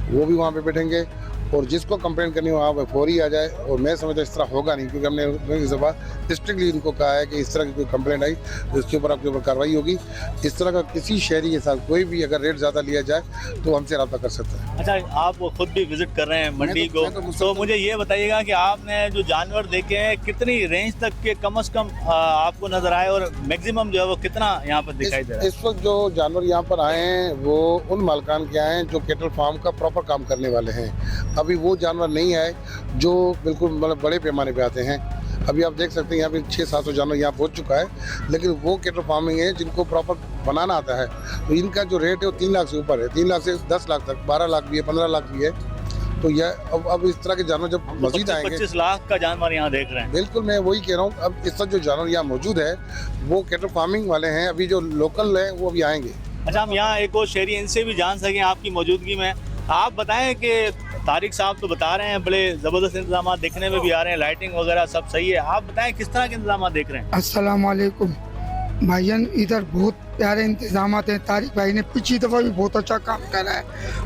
वो भी वहाँ पे बैठेंगे और जिसको कंप्लेंट करनी हो वहाँ पर फौरी आ जाए। और मैं समझता इस तरह होगा नहीं, क्योंकि हमने इस दफ़ा स्ट्रिक्टली इनको कहा है कि इस तरह की कोई कंप्लेंट आई तो इसके ऊपर आपके ऊपर कार्रवाई होगी। इस तरह का किसी शहरी के साथ कोई भी अगर रेट ज़्यादा लिया जाए तो हमसे रब्ता कर सकता है। अच्छा, आप खुद भी विजिट कर रहे हैं मंडी को, तो मुझे ये बताइएगा कि आपने जो जानवर देखे हैं कितनी रेंज तक के कम से कम आपको नजर आए और मैक्सिमम जो है वो कितना यहाँ पर दिखाई दे रहा है? इस वक्त जो जानवर यहाँ पर आए हैं वो उन मालकान के आए हैं जो केटल फार्म का प्रॉपर काम करने वाले हैं। अभी वो जानवर नहीं आए जो बिल्कुल मतलब बड़े पैमाने पे आते हैं। अभी आप देख सकते हैं यहाँ पे 600-700 जानवर यहाँ पहुँच चुका है, लेकिन वो केटल फार्मिंग है जिनको प्रॉपर बनाना आता है। तो इनका जो रेट है वो 3 लाख से ऊपर है, 3 लाख से 10 लाख तक, 12 लाख भी है, 15 लाख भी है। तो यह अब इस तरह के जानवर जब मजीद आएंगे, 25 लाख का जानवर यहाँ देख रहे हैं। बिल्कुल, मैं वही कह रहा हूँ। अब इस वक्त जो जानवर यहाँ मौजूद है वो केटल फार्मिंग वाले हैं, अभी जो लोकल हैं वो अभी आएंगे। अच्छा, हम यहाँ एक और शहरी इनसे भी जान सकें आपकी मौजूदगी में। आप बताएं कि तारिक साहब तो बता रहे हैं बड़े ज़बरदस्त इंतजाम देखने में भी आ रहे हैं, लाइटिंग वगैरह सब सही है, आप बताएं किस तरह के इंतजाम देख रहे हैं? अस्सलाम वालेकुम भाईजान, इधर बहुत प्यारे इंतजाम हैं। तारिक भाई ने पिछली दफ़ा भी बहुत अच्छा काम करा है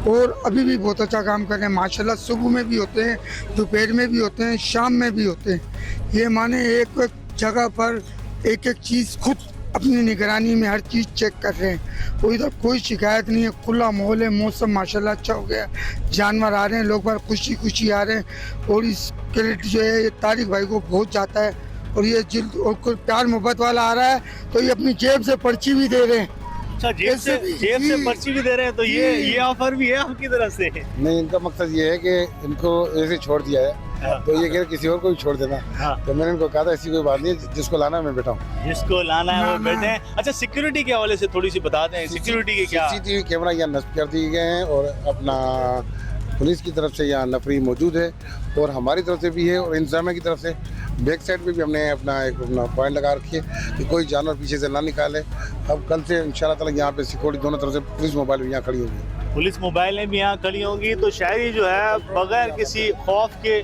और अभी भी बहुत अच्छा काम कर रहे हैं माशाल्लाह। सुबह में भी होते हैं, दोपहर में भी होते हैं, शाम में भी होते हैं। ये माने एक जगह पर एक एक चीज़ खुद अपनी निगरानी में हर चीज़ चेक कर रहे हैं और इधर कोई शिकायत नहीं है। खुला माहौल है, मौसम माशाल्लाह अच्छा हो गया, जानवर आ रहे हैं, लोग बार खुशी खुशी आ रहे हैं और इस क्रेडिट जो है ये तारिक भाई को बहुत जाता है। और ये जिल्द और कोई प्यार मोहब्बत वाला आ रहा है तो ये अपनी जेब से पर्ची भी दे रहे हैं। अच्छा, जेब से पर्ची भी दे रहे हैं, तो ये ऑफर भी है आपकी तरफ से? नहीं, इनका मकसद ये है कि इनको ऐसे छोड़ दिया है तो ये कह रहे किसी और को भी छोड़ देना। तो मैंने इनको कहा था ऐसी कोई बात नहीं, जिसको लाना है मैं बैठा हूँ, जिसको लाना है वो बैठे हैं। अच्छा, सिक्योरिटी के हवाले से थोड़ी सी बता दें, सिक्योरिटी के क्या? CCTV कैमरा यहाँ नस्ब कर दिए गए हैं और अपना पुलिस की तरफ से यहाँ नफरी मौजूद है और हमारी तरफ से भी है और इंतजामिया की तरफ से बैक साइड पे भी हमने अपना एक पॉइंट लगा रखी है कि कोई जानवर पीछे से ना निकाले। अब कल से इंशाल्लाह ताला यहाँ पे सिक्योरिटी दोनों तरफ से पुलिस मोबाइल भी यहाँ खड़ी होगी, पुलिस मोबाइलें भी यहाँ खड़ी होंगी। तो शहरी जो है बगैर किसी खौफ के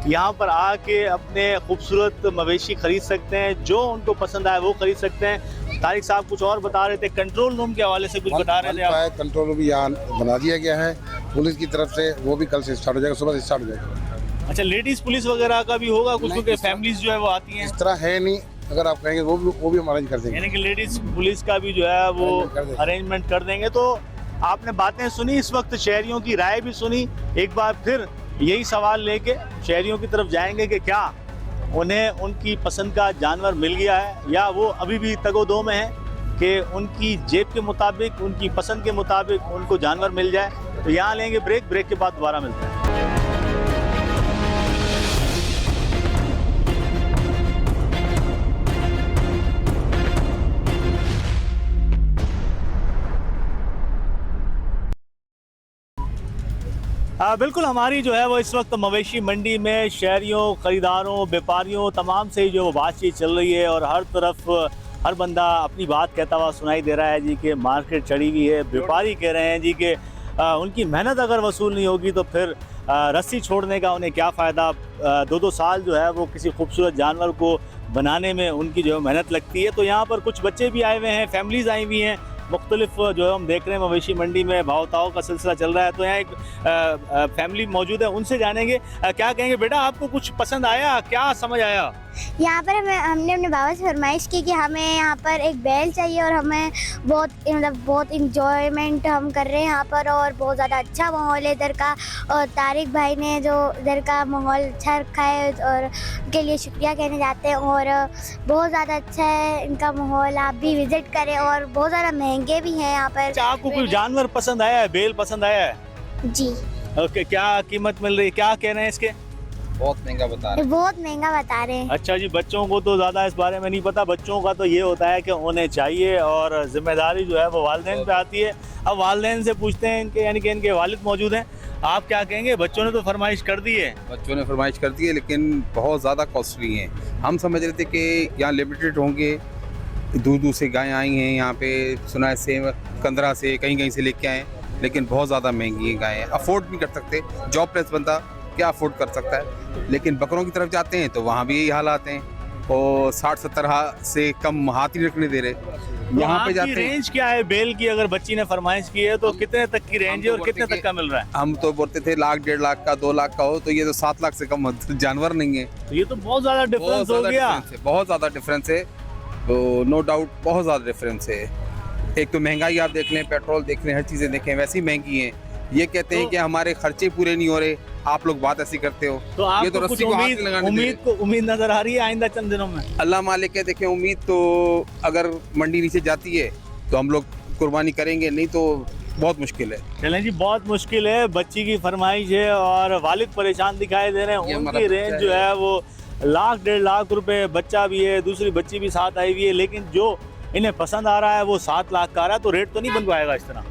यहाँ पर आके अपने खूबसूरत मवेशी खरीद सकते हैं, जो उनको पसंद आए वो खरीद सकते हैं। तारिक साहब कुछ और बता रहे थे, कंट्रोल रूम के हवाले से कुछ बता रहे थे आप? कंट्रोल रूम भी यहाँ बना दिया गया है पुलिस की तरफ से, वो भी कल से स्टार्ट हो जाएगा, सुबह से स्टार्ट हो जाएगा। अच्छा, लेडीज पुलिस वगैरह का भी होगा कुछ, क्योंकि फैमिलीज जो है वो आती हैं? इस तरह है नहीं, अगर आप कहेंगे वो भी हम अरेंज कर देंगे, यानी कि लेडीज पुलिस का भी जो है वो अरेंजमेंट कर देंगे। तो आपने बातें सुनी, इस वक्त शहरियों की राय भी सुनी। एक बार फिर यही सवाल लेके शहरियों की तरफ जाएंगे कि क्या उन्हें उनकी पसंद का जानवर मिल गया है या वो अभी भी तगोदो में है कि उनकी जेब के मुताबिक, उनकी पसंद के मुताबिक उनको जानवर मिल जाए। तो यहाँ लेंगे ब्रेक के बाद दोबारा मिलते हैं। बिल्कुल, हमारी जो है वो इस वक्त मवेशी मंडी में शहरियों, ख़रीदारों, व्यापारियों तमाम से जो वो बातचीत चल रही है और हर तरफ हर बंदा अपनी बात कहता हुआ सुनाई दे रहा है जी कि मार्केट चढ़ी हुई है। व्यापारी कह रहे हैं जी कि उनकी मेहनत अगर वसूल नहीं होगी तो फिर रस्सी छोड़ने का उन्हें क्या फ़ायदा। 2-2 साल जो है वो किसी खूबसूरत जानवर को बनाने में उनकी जो मेहनत लगती है। तो यहाँ पर कुछ बच्चे भी आए हुए हैं, फैमिलीज़ आई हुई हैं मुख्तलिफ जो है हम देख रहे हैं मवेशी मंडी में भाव ताव का सिलसिला चल रहा है। तो यहाँ एक फैमिली मौजूद है, उनसे जानेंगे क्या कहेंगे। बेटा आपको कुछ पसंद आया, क्या समझ आया? यहाँ पर हमने अपने बाबा से फरमाइश की कि हमें यहाँ पर एक बैल चाहिए और हमें बहुत इंजॉयमेंट हम कर रहे हैं यहाँ पर और बहुत ज़्यादा अच्छा माहौल है इधर का। और तारिक भाई ने जो इधर का माहौल अच्छा रखा है और उनके लिए शुक्रिया कहने जाते हैं। और बहुत ज़्यादा अच्छा है इनका माहौल, आप भी विज़िट करें। और बहुत ज़्यादा महंगे भी हैं यहाँ पर। अच्छा, आपको कोई जानवर पसंद आया है, बैल पसंद आया है? जी। ओके, क्या कीमत मिल रही है, क्या कह रहे हैं इसके? बहुत महंगा बता बहुत महंगा बता रहे हैं। अच्छा जी, बच्चों को तो ज़्यादा इस बारे में नहीं पता। बच्चों का तो ये होता है कि उन्हें चाहिए और जिम्मेदारी जो है वो वालिदैन पे आती है। अब वालिदैन से पूछते हैं इनके, यानी कि इनके वालिद मौजूद हैं, आप क्या कहेंगे? बच्चों ने तो फरमाइश कर दी है। बच्चों ने फरमाइश कर दी है, लेकिन बहुत ज़्यादा कॉस्टली हैं। हम समझ रहे थे कि यहाँ लिमिटेड होंगे, दूर दूर से गायें आई हैं यहाँ पे, सुना है से कंदरा से कहीं कहीं से लेके आए, लेकिन बहुत ज़्यादा महंगी हैं गायें, अफोर्ड नहीं कर सकते। जॉबलेस बंदा क्या अफोर्ड कर सकता है? लेकिन बकरों की तरफ जाते हैं तो वहाँ भी यही हालात हैं और 60-70 से कम हाथ ही रखने दे रहे। यहाँ पे जाते हैं। रेंज क्या है बेल की? अगर बच्ची ने फरमाइश की है तो कितने तक की रेंज है और कितने तक का मिल रहा है? हम तो बोलते थे 1 लाख 1.5 लाख का, 2 लाख का हो, तो ये तो 7 लाख से कम जानवर नहीं है। तो ये तो बहुत ज़्यादा डिफरेंस हो गया। बहुत ज़्यादा डिफरेंस है, तो नो डाउट बहुत ज़्यादा डिफरेंस है। एक तो महंगाई आप देख लें, पेट्रोल देख लें, हर चीज़ें देखें, वैसी महंगी हैं। ये कहते हैं कि हमारे खर्चे पूरे नहीं हो रहे, आप लोग बात ऐसी करते हो। तो आप ये तो रस्सी को हाथ में लगाने दे रहे। उम्मीद नजर आ रही है आइंदा चंद दिनों में? अल्लाह मालिक है। देखें, उम्मीद तो अगर मंडी नीचे जाती है तो हम लोग कुर्बानी करेंगे, नहीं तो बहुत मुश्किल है। चलें जी, बहुत मुश्किल है। बच्ची की फरमाइश है और वालिद परेशान दिखाई दे रहे हैं। उनकी रेंज जो है वो 1 लाख 1.5 लाख रुपए, बच्चा भी है, दूसरी बच्ची भी साथ आई हुई है, लेकिन जो इन्हें पसंद आ रहा है वो 7 लाख का आ रहा है। तो रेट तो नहीं बन पाएगा इस तरह?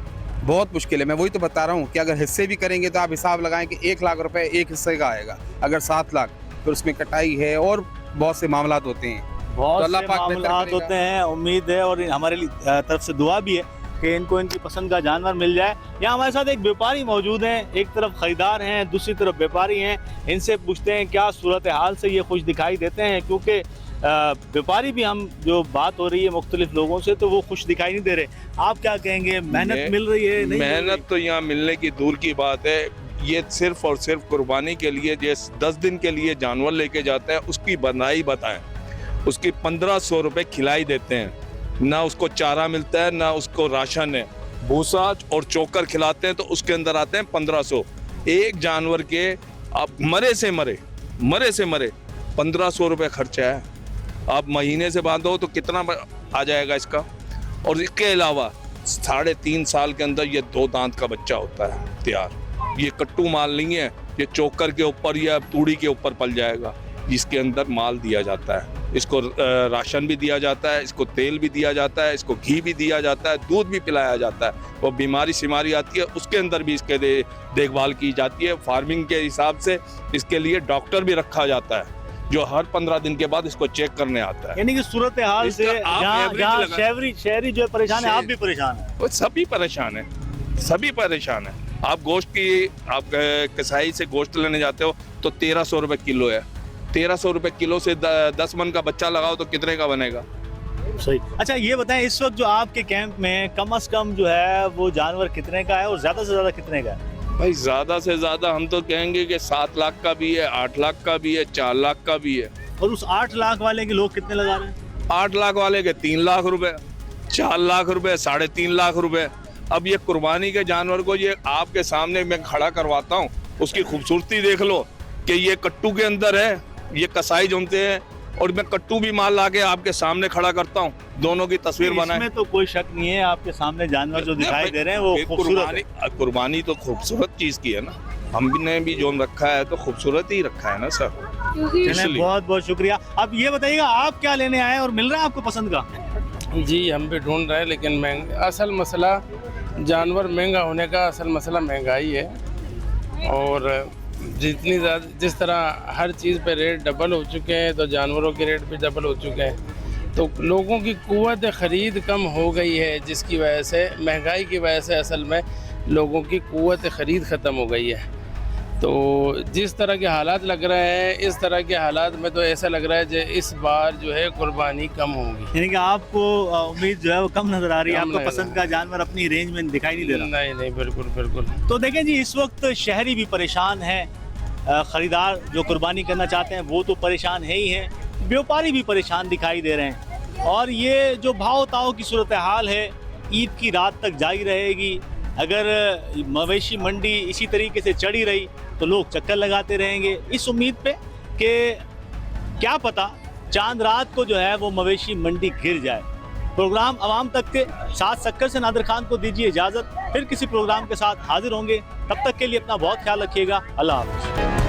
बहुत मुश्किल है। मैं वही तो बता रहा हूँ कि अगर हिस्से भी करेंगे तो आप हिसाब लगाएं कि 1 लाख रुपए एक हिस्से का आएगा। अगर 7 लाख फिर उसमें कटाई है और बहुत से मामला होते हैं, बहुत से मामलात होते हैं। उम्मीद है और हमारे तरफ से दुआ भी है कि इनको इनकी पसंद का जानवर मिल जाए। यहाँ हमारे साथ एक व्यापारी मौजूद हैं, एक तरफ खरीदार हैं, दूसरी तरफ व्यापारी हैं। इनसे पूछते हैं क्या सूरत हाल से ये खुश दिखाई देते हैं, क्योंकि व्यापारी भी, हम जो बात हो रही है मुख्तलिफ लोगों से, तो वो खुश दिखाई नहीं दे रहे। आप क्या कहेंगे, मेहनत मिल रही है? नहीं, मेहनत तो यहाँ मिलने की दूर की बात है। ये सिर्फ और सिर्फ कुर्बानी के लिए जिस 10 दिन के लिए जानवर लेके जाता है उसकी बनाई बताएं, उसकी 1500 रुपये खिलाई देते हैं, ना उसको चारा मिलता है ना उसको राशन है, भूसा और चोकर खिलाते हैं तो उसके अंदर आते हैं 1500। एक जानवर के आप मरे से मरे 1500 रुपये खर्चा है। आप महीने से बांधो तो कितना आ जाएगा इसका? और इसके अलावा 3.5 साल के अंदर ये 2 दांत का बच्चा होता है तैयार। ये कट्टू माल नहीं है, ये चोकर के ऊपर या तूड़ी के ऊपर पल जाएगा, जिसके अंदर माल दिया जाता है। इसको राशन भी दिया जाता है, इसको तेल भी दिया जाता है, इसको घी भी दिया जाता है, दूध भी पिलाया जाता है। वो बीमारी शिमारी आती है उसके अंदर भी इसके देखभाल की जाती है। फार्मिंग के हिसाब से इसके लिए डॉक्टर भी रखा जाता है जो हर 15 दिन के बाद इसको चेक करने आता है। यानी कि सूरत हाल से जहाँ शहरी जो है परेशान है, आप भी परेशान है? वो सभी परेशान है, सभी परेशान है। आप गोश्त की, आप कसाई से गोश्त लेने जाते हो तो 1300 रुपये किलो है। 1300 रुपये किलो से 10 मन का बच्चा लगाओ तो कितने का बनेगा? सही। अच्छा ये बताएं, इस वक्त जो आपके कैंप में कम से कम जो है वो जानवर कितने का है और ज़्यादा से ज़्यादा कितने का है? भाई ज़्यादा से ज़्यादा हम तो कहेंगे कि 7 लाख का भी है, 8 लाख का भी है, 4 लाख का भी है। और उस 8 लाख वाले के लोग कितने लगा रहे हैं? 8 लाख वाले के 3 लाख रुपए, 4 लाख रुपए, 3.5 लाख रुपए। अब ये कुर्बानी के जानवर को ये आपके सामने मैं खड़ा करवाता हूँ, उसकी खूबसूरती देख लो कि ये कट्टू के अंदर है, ये कसाई जमते हैं, और मैं कट्टू भी माल लाके आपके सामने खड़ा करता हूँ, दोनों की तस्वीर बनाए। इसमें तो कोई शक नहीं है, आपके सामने जानवर जो दिखाई दे रहे हैं वो खूबसूरत है। कुर्बानी तो खूबसूरत चीज की है ना, हमने भी जो रखा है तो खूबसूरत ही रखा है ना सर। बहुत बहुत शुक्रिया। अब ये बताइएगा आप क्या लेने आए और मिल रहा है आपको पसंद का? जी हम भी ढूंढ रहे हैं, लेकिन असल मसला जानवर महंगा होने का असल मसला महंगाई है। और जितनी ज़्यादा, जिस तरह हर चीज़ पे रेट डबल हो चुके हैं तो जानवरों के रेट भी डबल हो चुके हैं। तो लोगों की क़ुव्वत ख़रीद कम हो गई है, जिसकी वजह से, महंगाई की वजह से असल में लोगों की क़ुव्वत ख़रीद ख़त्म हो गई है। तो जिस तरह के हालात लग रहे हैं, इस तरह के हालात में तो ऐसा लग रहा है कि इस बार जो है कुर्बानी कम होगी। यानी कि आपको उम्मीद जो है वो कम नजर आ रही है, कम आपको नजर पसंद का जानवर अपनी रेंज में दिखाई नहीं दे रहा। नहीं नहीं, बिल्कुल बिल्कुल। तो देखें जी, इस वक्त शहरी भी परेशान हैं, ख़रीदार जो कुर्बानी करना चाहते हैं वो तो परेशान है ही हैं, व्यापारी भी परेशान दिखाई दे रहे हैं। और ये जो भाव ताव की सूरत हाल है ईद की रात तक जारी रहेगी। अगर मवेशी मंडी इसी तरीके से चढ़ी रही तो लोग चक्कर लगाते रहेंगे इस उम्मीद पे कि क्या पता चांद रात को जो है वो मवेशी मंडी घिर जाए। प्रोग्राम आवाम तक के साथ सक्कर से नादिर खान को दीजिए इजाज़त, फिर किसी प्रोग्राम के साथ हाजिर होंगे। तब तक के लिए अपना बहुत ख्याल रखिएगा। अल्लाह हाफ़िज़।